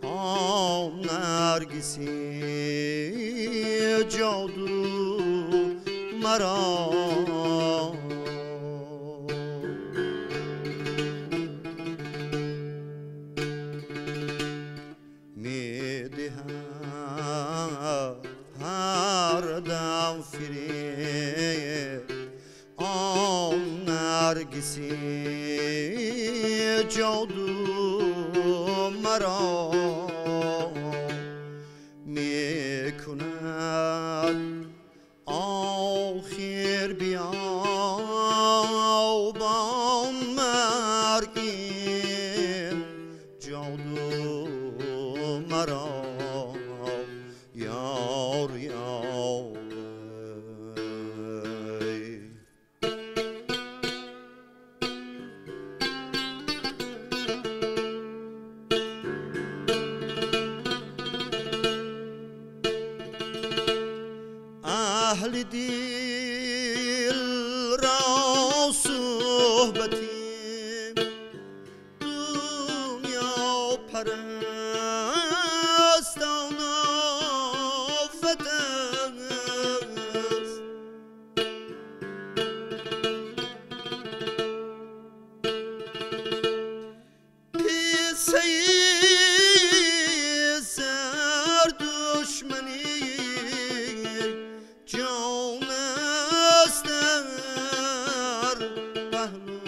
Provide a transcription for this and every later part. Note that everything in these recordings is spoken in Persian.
آن نرگسی جادو مرا می‌دهد هر دم فریب آن نرگسی جادو مرا می‌کند آخر بیا با مرگ این جادو مرا یار یار اهل دل را صحبتی دنیا پرستان آفت است قصه سر دشمنی جان است در پهلو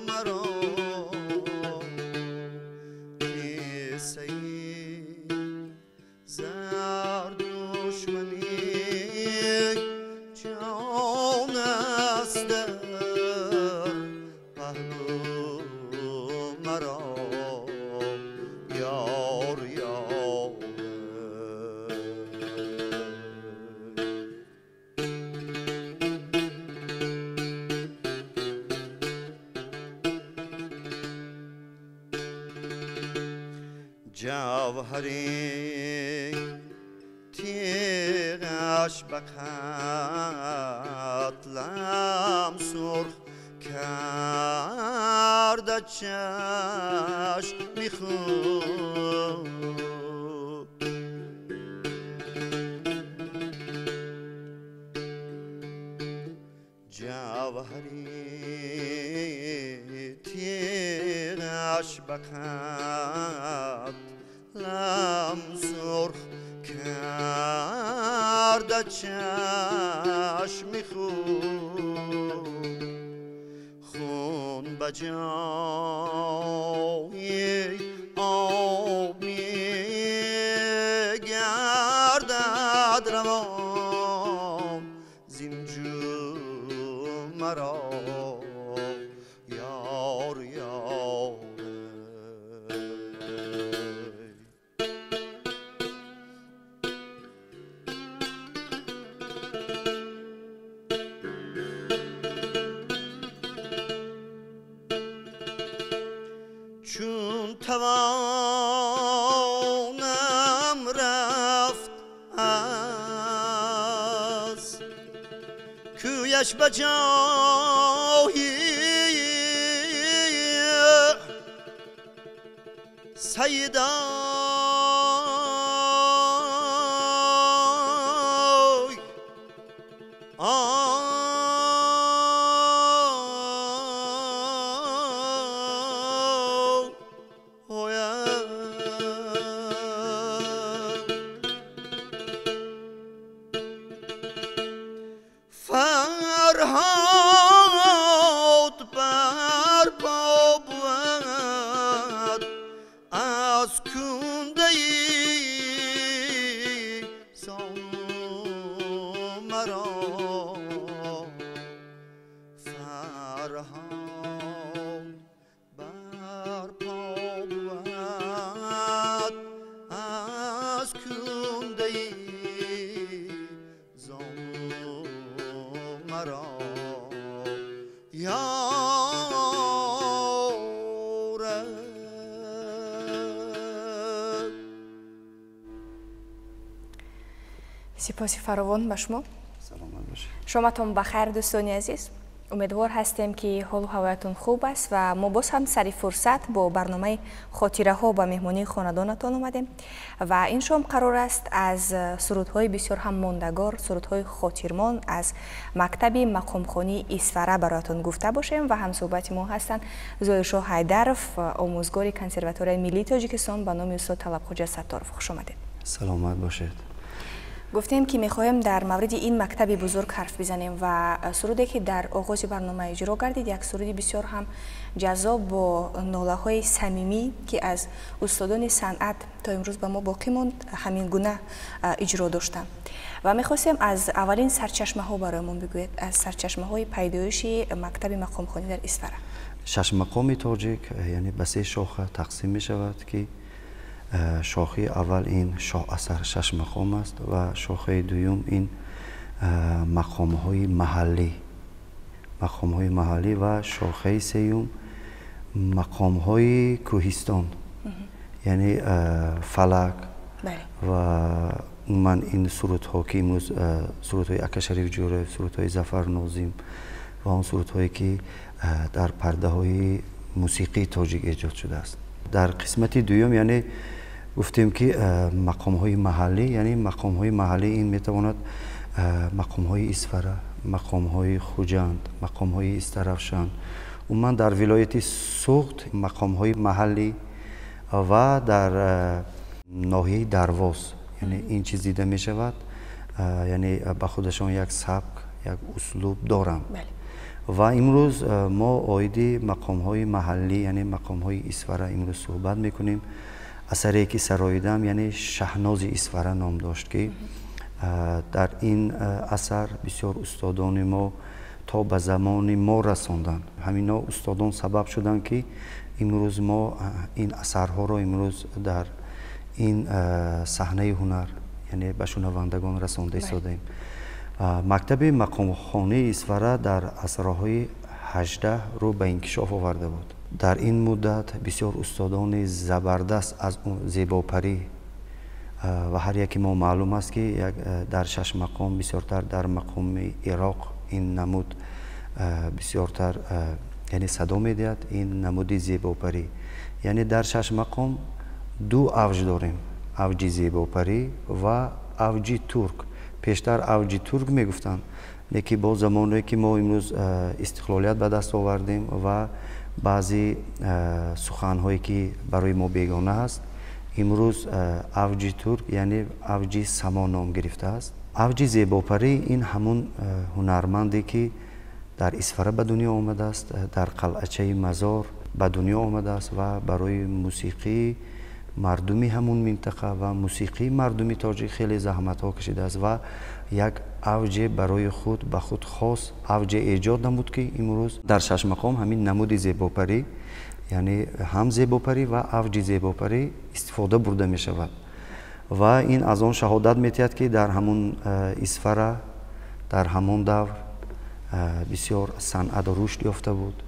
مرا قصه زر دشمنی جان است در پهلو مرا یار یار جوهری تیغش به قتلم سرخ کرده چشم خود جوهری تیغش به قتلم سرخ کرده چشم خود خون به جای آب می‌گردد روان زین جو مرا یار یار چون توانم رفت از کویش به جایی سیدای فرهاد بر پا بود از کنده زانو مرا فرهاد بر پا بود از کنده زانو مرا یار سپاسی فراوان به شما. سلامت باشید. شامتان بخیر دوستانی عزیز. امیدوار هستیم که حال و هوایتون خوب است و ما باز هم سری فرصت با برنامه خاطره ها به مهمانی خاندانتان اومدیم و این شام قرار است از سرودهای بسیار هم ماندگار، سرودهای خاطرمان از مکتب مقامخوانی اسفره براتون گفته باشیم و هم صحبت ما هستند زویشا حیدرов آموزگار کنسرواتوری ملی تاجیکستان به نام استاد طلبخواجه ستارov. خوش آمدید. سلامت باشید. گفتیم که میخوایم در مورد این مکتب بزرگ حرف بزنیم و سرودی که در آغاز برنامه اجرا کردید یک سرودی بسیار هم جذاب با ناله های صمیمی که از استادان صنعت تا امروز به ما باقی ماند همین گونه اجرا داشتن و میخواستیم از اولین سرچشمه ها برایمون بگوید، از سرچشمه های پیدایش مکتب مقامخوانی در اسفره. شش مقام تاجیک یعنی به 3 شاخه تقسیم می شود که شاخه اول این شاه اثر شش مقام است و شاخه دوم این مقام های محلی و شاخه سوم مقام های کوهستان یعنی فلک و من این سرودها که امروز سرودهای اکا شریف جوره، سرودهای ظفر ناظم و آن سرودهایی که در پرده های موسیقی تاجیک ایجاد شده است. در قسمت دوم یعنی گفتیم که مقام های محلی، یعنی مقام های محلی این میتواند مقام های اسفره، مقام های خوجند، مقام های استرافشان و من در ولایت سوخت مقام های محلی و در ناحیه درواز یعنی این چیز دیده می شود، یعنی به خودشان یک سبک، یک اسلوب دارند. و امروز ما آیدی مقام های محلی یعنی مقام های اسفره امروز صحبت میکنیم. اثری که سراییدم یعنی شهناز اسفره نام داشت که در این اثر بسیار استادان ما تا به زمان ما رساندن. همینا استادان سبب شدن که امروز ما این اثرها را امروز در این صحنه هنر یعنی به شنوندگان رسانده ایستادیم. مکتب مقامخوانی اسفره در عصرهای 18 رو به انکشاف آورده بود. در این مدت بسیار استادان زبردست از زیباپری و هر یکی ما معلوم است که در 6 مقام بسیارتر در مقام عراق این نمود بسیارتر یعنی صدا میدهد. این نمود زیباپری یعنی در 6 مقام 2 اوج داریم، اوج زیباپری و اوج ترک. پیشتر اوج ترک میگفتن، لیکن با زمانی که ما امروز استقلالیت به دست آوردیم و بعضی سخنهایی که برای ما بیگانه است، امروز اوج ترک یعنی اوج سما نام گرفته است. اوج زیباپری این همون هنرمندی که در اسفره به دنیا آمده است، در قلعه مزار به دنیا آمده است و برای موسیقی مردمی همون منطقه و موسیقی مردمی تاجیک خیلی زحمت ها کشیده است و یک اوج برای خود به خود خاص اوج ایجاد نمود که امروز در 6 مقام همین نمود زیباپری یعنی هم زیباپری و اوج زیباپری استفاده برده می شود و این از آن شهادت میتید که در همون اسفره در همون دور بسیار صنعت رشد یافته بود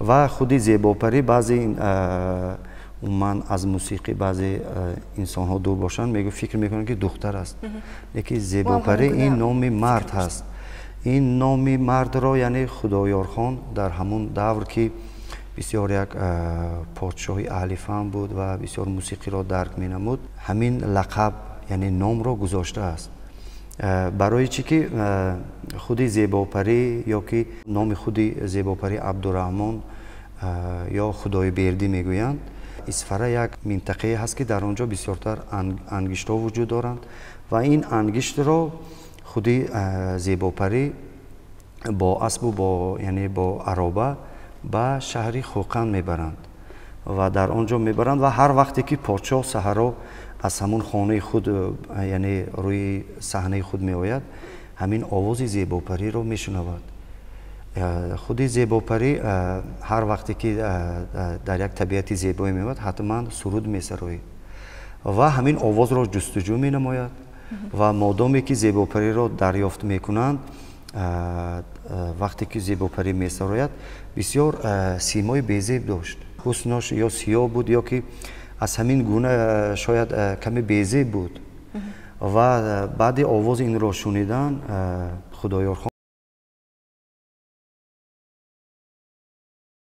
و خودی زیباپری بعضی من از موسیقی بعضی انسان ها دور باشن میگه فکر میکنن که دختر است، لیکن زیباپری این نام مرد هست. این نام مرد را یعنی خدایار خان در همون دور که بسیار یک پادشاهی اهل فهم بود و بسیار موسیقی را درک می نمود همین لقب یعنی نام را گذاشته است. برای چی که خودی زیباپری یا که نام خودی زیباپری عبدالرحمن یا خدای بیردی میگویند. اسفره یک منطقه هست که در آنجا بسیارتر انگشت ها وجود دارند و این انگشت را خودی زیباپری با اسب و یعنی با عرابه به شهری خوقند میبرند و در آنجا میبرند و هر وقتی که پادشاه سحرا از همون خانه خود یعنی روی صحنه خود می آید همین آواز زیباپری را میشنود. خودی زیباپری هر وقتی که در یک طبیعت زیبایی میاد حتما سرود میسراید و همین آواز را جستجو می نماید و مادامی که زیباپری را دریافت میکنند وقتی که زیباپری میسراید بسیار سیمای بیزیب داشت، حسنش یا سیاه بود یا که از همین گونه شاید کمی بیزیب بود و بعد آواز این را شنیدن خدایار خان